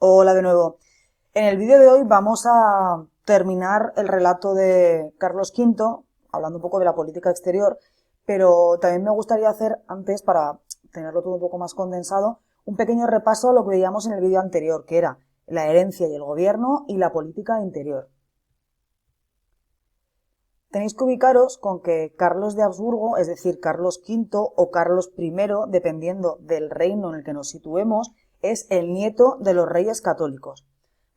Hola de nuevo. En el vídeo de hoy vamos a terminar el relato de Carlos V, hablando un poco de la política exterior, pero también me gustaría hacer antes, para tenerlo todo un poco más condensado, un pequeño repaso a lo que veíamos en el vídeo anterior, que era la herencia y el gobierno y la política interior. Tenéis que ubicaros con que Carlos de Habsburgo, es decir, Carlos V o Carlos I, dependiendo del reino en el que nos situemos, es el nieto de los reyes católicos.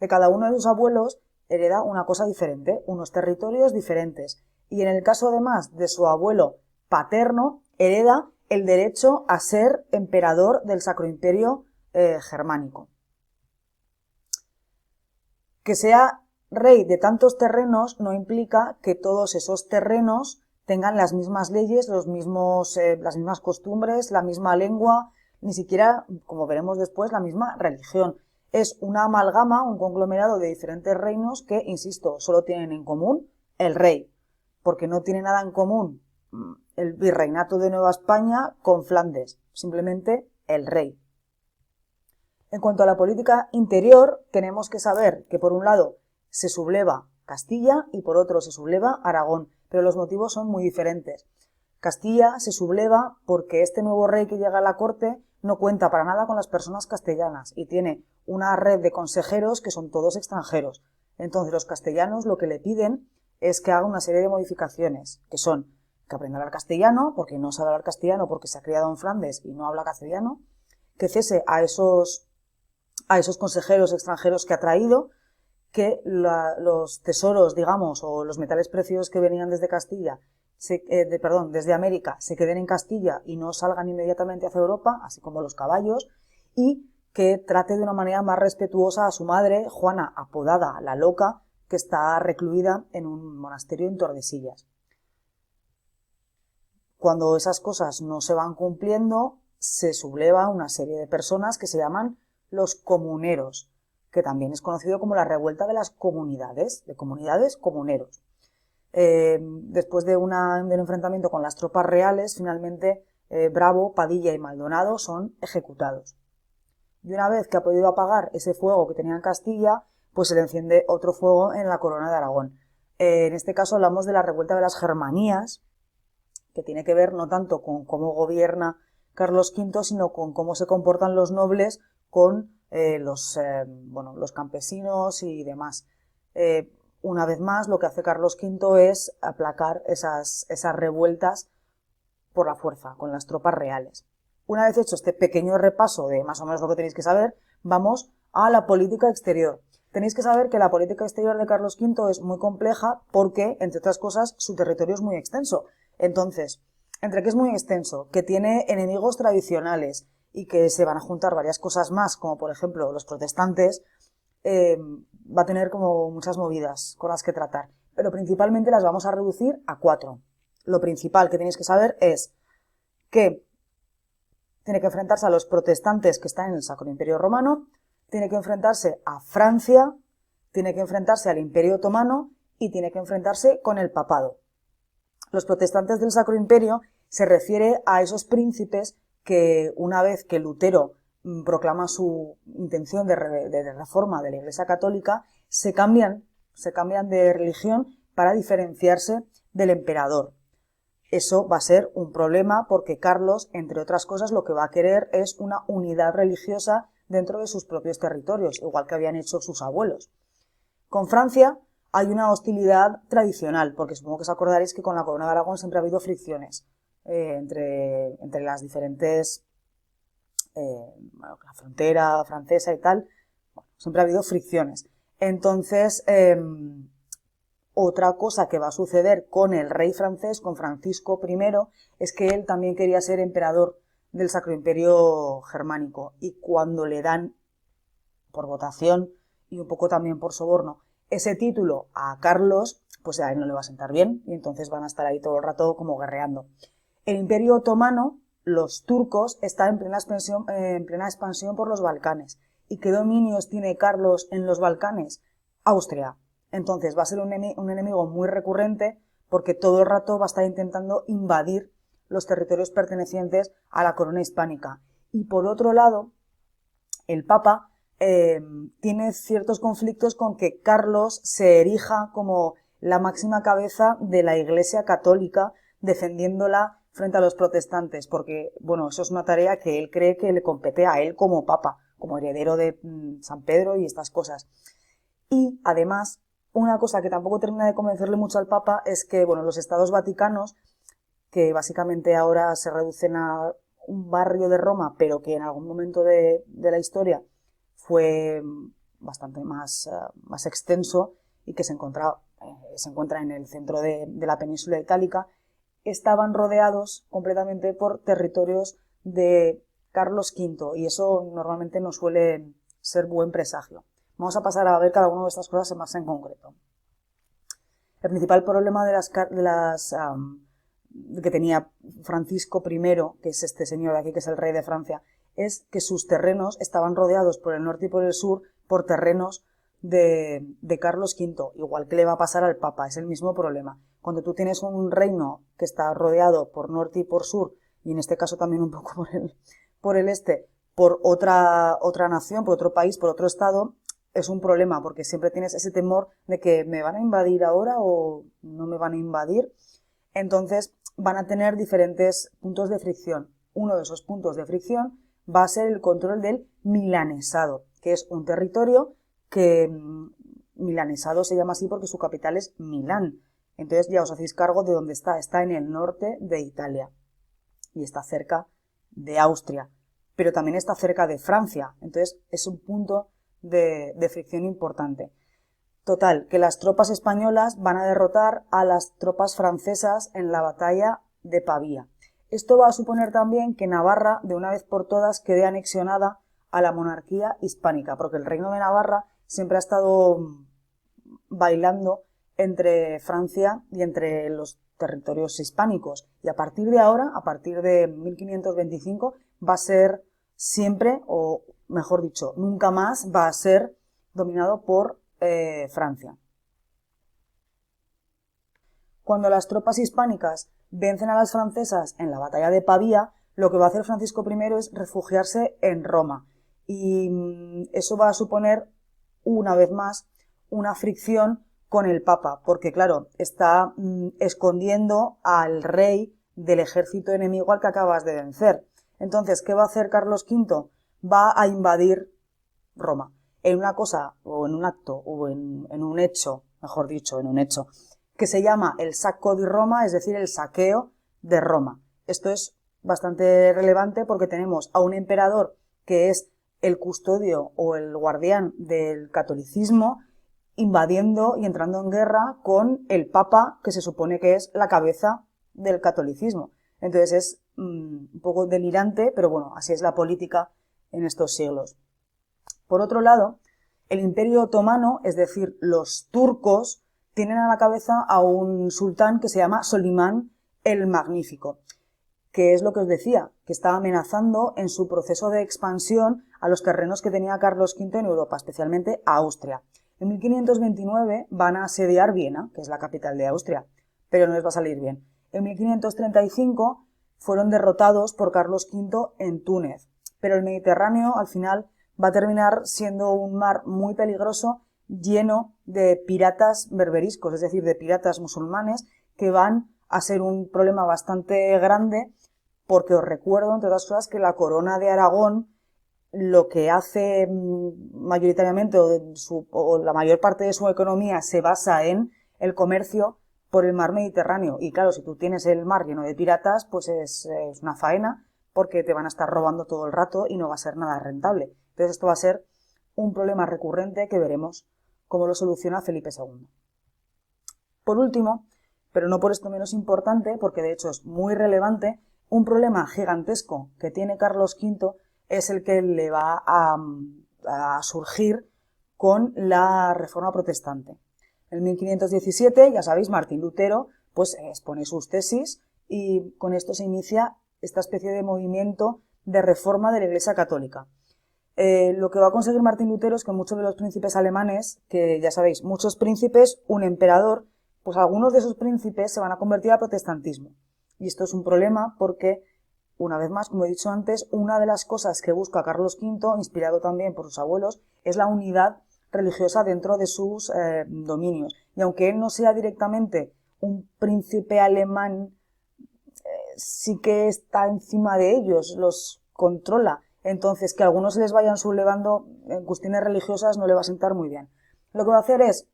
De cada uno de sus abuelos hereda una cosa diferente, unos territorios diferentes. Y en el caso además de su abuelo paterno, hereda el derecho a ser emperador del Sacro Imperio Germánico. Que sea rey de tantos terrenos no implica que todos esos terrenos tengan las mismas leyes, las mismas costumbres, la misma lengua, ni siquiera, como veremos después, la misma religión. Es una amalgama, un conglomerado de diferentes reinos que, insisto, solo tienen en común el rey, porque no tiene nada en común el virreinato de Nueva España con Flandes, simplemente el rey. En cuanto a la política interior, tenemos que saber que por un lado se subleva Castilla y por otro se subleva Aragón, pero los motivos son muy diferentes. Castilla se subleva porque este nuevo rey que llega a la corte no cuenta para nada con las personas castellanas y tiene una red de consejeros que son todos extranjeros. Entonces los castellanos lo que le piden es que haga una serie de modificaciones, que son que aprenda a hablar castellano, porque no sabe hablar castellano porque se ha criado en Flandes y no habla castellano, que cese a esos consejeros extranjeros que ha traído, que los tesoros, digamos, o los metales preciosos que venían desde Castilla, desde América, se queden en Castilla y no salgan inmediatamente hacia Europa, así como los caballos, y que trate de una manera más respetuosa a su madre, Juana, apodada la Loca, que está recluida en un monasterio en Tordesillas. Cuando esas cosas no se van cumpliendo, se subleva una serie de personas que se llaman los comuneros, que también es conocido como la revuelta de las comunidades, comuneros. Después de un enfrentamiento con las tropas reales, finalmente Bravo, Padilla y Maldonado son ejecutados. Y una vez que ha podido apagar ese fuego que tenía en Castilla, pues se le enciende otro fuego en la corona de Aragón. En este caso hablamos de la revuelta de las Germanías, que tiene que ver no tanto con cómo gobierna Carlos V, sino con cómo se comportan los nobles con los campesinos y demás. Una vez más, lo que hace Carlos V es aplacar esas revueltas por la fuerza, con las tropas reales. Una vez hecho este pequeño repaso de más o menos lo que tenéis que saber, vamos a la política exterior. Tenéis que saber que la política exterior de Carlos V es muy compleja porque, entre otras cosas, su territorio es muy extenso. Entonces, entre que es muy extenso, que tiene enemigos tradicionales y que se van a juntar varias cosas más, como por ejemplo los protestantes, va a tener como muchas movidas con las que tratar. Pero principalmente las vamos a reducir a 4. Lo principal que tenéis que saber es que tiene que enfrentarse a los protestantes que están en el Sacro Imperio Romano, tiene que enfrentarse a Francia, tiene que enfrentarse al Imperio Otomano y tiene que enfrentarse con el papado. Los protestantes del Sacro Imperio se refiere a esos príncipes que una vez que Lutero proclama su intención de reforma de la Iglesia Católica, se cambian de religión para diferenciarse del emperador. Eso va a ser un problema porque Carlos, entre otras cosas, lo que va a querer es una unidad religiosa dentro de sus propios territorios, igual que habían hecho sus abuelos. Con Francia hay una hostilidad tradicional, porque supongo que os acordaréis que con la corona de Aragón siempre ha habido fricciones entre las diferentes, la frontera francesa y tal, siempre ha habido fricciones. Entonces, otra cosa que va a suceder con el rey francés, con Francisco I, es que él también quería ser emperador del Sacro Imperio Germánico, y cuando le dan por votación y un poco también por soborno ese título a Carlos, pues a él no le va a sentar bien y entonces van a estar ahí todo el rato como guerreando. El Imperio Otomano, los turcos, está en plena expansión por los Balcanes. ¿Y qué dominios tiene Carlos en los Balcanes? Austria. Entonces va a ser un enemigo muy recurrente porque todo el rato va a estar intentando invadir los territorios pertenecientes a la corona hispánica. Y por otro lado, el Papa tiene ciertos conflictos con que Carlos se erija como la máxima cabeza de la Iglesia católica, defendiéndola frente a los protestantes, porque, bueno, eso es una tarea que él cree que le compete a él como papa, como heredero de San Pedro y estas cosas. Y, además, una cosa que tampoco termina de convencerle mucho al papa es que, bueno, los estados vaticanos, que básicamente ahora se reducen a un barrio de Roma, pero que en algún momento de la historia fue bastante más extenso y que se encuentra en el centro de la península itálica, estaban rodeados completamente por territorios de Carlos V, y eso normalmente no suele ser buen presagio. Vamos a pasar a ver cada una de estas cosas más en concreto. El principal problema que tenía Francisco I, que es este señor de aquí, que es el rey de Francia, es que sus terrenos estaban rodeados por el norte y por el sur por terrenos de Carlos V, igual que le va a pasar al Papa, es el mismo problema. Cuando tú tienes un reino que está rodeado por norte y por sur, y en este caso también un poco por el este, por otra nación, por otro país, por otro estado, es un problema, porque siempre tienes ese temor de que me van a invadir ahora o no me van a invadir. Entonces van a tener diferentes puntos de fricción. Uno de esos puntos de fricción va a ser el control del milanesado, que es un territorio que milanesado se llama así porque su capital es Milán. Entonces ya os hacéis cargo de dónde está. Está en el norte de Italia y está cerca de Austria, pero también está cerca de Francia. Entonces es un punto de fricción importante. Total, que las tropas españolas van a derrotar a las tropas francesas en la batalla de Pavía. Esto va a suponer también que Navarra, de una vez por todas, quede anexionada a la monarquía hispánica, porque el reino de Navarra siempre ha estado bailando entre Francia y entre los territorios hispánicos. Y a partir de ahora, a partir de 1525, va a ser siempre, o mejor dicho, nunca más va a ser dominado por Francia. Cuando las tropas hispánicas vencen a las francesas en la batalla de Pavía, lo que va a hacer Francisco I es refugiarse en Roma. Y eso va a suponer, una vez más, una fricción con el Papa, porque claro, está escondiendo al rey del ejército enemigo al que acabas de vencer. Entonces, ¿qué va a hacer Carlos V? Va a invadir Roma. En una cosa, o en un acto, o en un hecho, mejor dicho, en un hecho, que se llama el sacco di Roma, es decir, el saqueo de Roma. Esto es bastante relevante porque tenemos a un emperador que es el custodio o el guardián del catolicismo, invadiendo y entrando en guerra con el Papa, que se supone que es la cabeza del catolicismo. Entonces es un poco delirante, pero bueno, así es la política en estos siglos. Por otro lado, el Imperio Otomano, es decir, los turcos, tienen a la cabeza a un sultán que se llama Solimán el Magnífico, que es lo que os decía, que estaba amenazando en su proceso de expansión a los terrenos que tenía Carlos V en Europa, especialmente a Austria. En 1529 van a asediar Viena, que es la capital de Austria, pero no les va a salir bien. En 1535 fueron derrotados por Carlos V en Túnez, pero el Mediterráneo al final va a terminar siendo un mar muy peligroso, lleno de piratas berberiscos, es decir, de piratas musulmanes, que van a ser un problema bastante grande, porque os recuerdo, entre otras cosas, que la corona de Aragón lo que hace mayoritariamente, o la mayor parte de su economía se basa en el comercio por el mar Mediterráneo. Y claro, si tú tienes el mar lleno de piratas, pues es una faena, porque te van a estar robando todo el rato y no va a ser nada rentable. Entonces esto va a ser un problema recurrente que veremos cómo lo soluciona Felipe II. Por último, pero no por esto menos importante, porque de hecho es muy relevante, un problema gigantesco que tiene Carlos V es el que le va a surgir con la Reforma Protestante. En 1517, ya sabéis, Martín Lutero pues expone sus tesis y con esto se inicia esta especie de movimiento de reforma de la Iglesia Católica. Lo que va a conseguir Martín Lutero es que muchos de los príncipes alemanes, que ya sabéis, muchos príncipes, un emperador, pues algunos de esos príncipes se van a convertir al protestantismo. Y esto es un problema porque una vez más, como he dicho antes, una de las cosas que busca Carlos V, inspirado también por sus abuelos, es la unidad religiosa dentro de sus dominios. Y aunque él no sea directamente un príncipe alemán, sí que está encima de ellos, los controla. Entonces, que algunos les vayan sublevando en cuestiones religiosas no le va a sentar muy bien. Lo que va a hacer es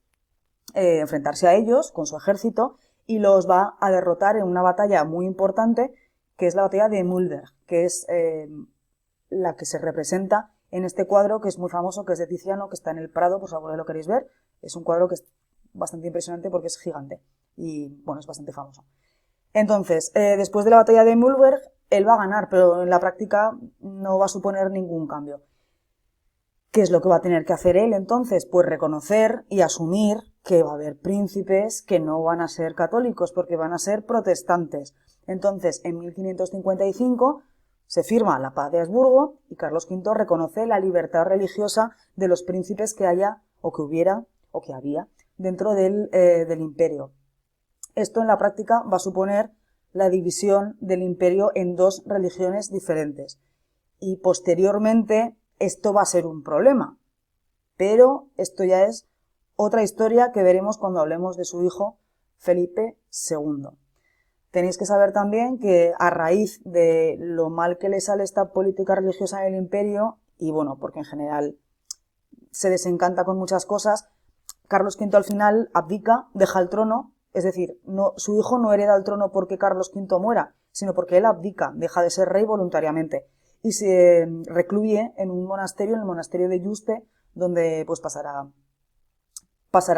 enfrentarse a ellos con su ejército y los va a derrotar en una batalla muy importante, que es la batalla de Mühlberg, que es la que se representa en este cuadro, que es muy famoso, que es de Tiziano, que está en el Prado, por si alguno lo queréis ver. Es un cuadro que es bastante impresionante porque es gigante y, bueno, es bastante famoso. Entonces, después de la batalla de Mühlberg, él va a ganar, pero en la práctica no va a suponer ningún cambio. ¿Qué es lo que va a tener que hacer él entonces? Pues reconocer y asumir que va a haber príncipes que no van a ser católicos, porque van a ser protestantes. Entonces, en 1555 se firma la paz de Habsburgo y Carlos V reconoce la libertad religiosa de los príncipes que haya, o que hubiera, o que había, dentro del imperio. Esto en la práctica va a suponer la división del imperio en dos religiones diferentes. Y posteriormente esto va a ser un problema. Pero esto ya es otra historia que veremos cuando hablemos de su hijo Felipe II. Tenéis que saber también que a raíz de lo mal que le sale esta política religiosa en el imperio, y bueno, porque en general se desencanta con muchas cosas, Carlos V al final abdica, deja el trono, es decir, su hijo no hereda el trono porque Carlos V muera, sino porque él abdica, deja de ser rey voluntariamente y se recluye en un monasterio, en el monasterio de Yuste, donde pues pasará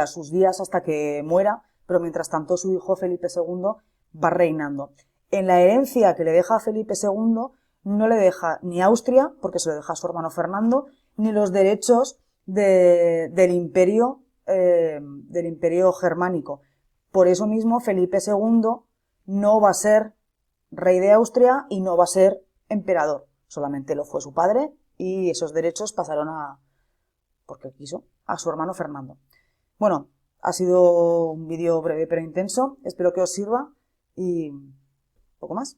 sus días hasta que muera, pero mientras tanto su hijo Felipe II va reinando. En la herencia que le deja a Felipe II no le deja ni Austria, porque se lo deja a su hermano Fernando, ni los derechos del imperio germánico. Por eso mismo Felipe II no va a ser rey de Austria y no va a ser emperador. Solamente lo fue su padre y esos derechos pasaron porque quiso, a su hermano Fernando. Bueno, ha sido un vídeo breve pero intenso. Espero que os sirva y poco más.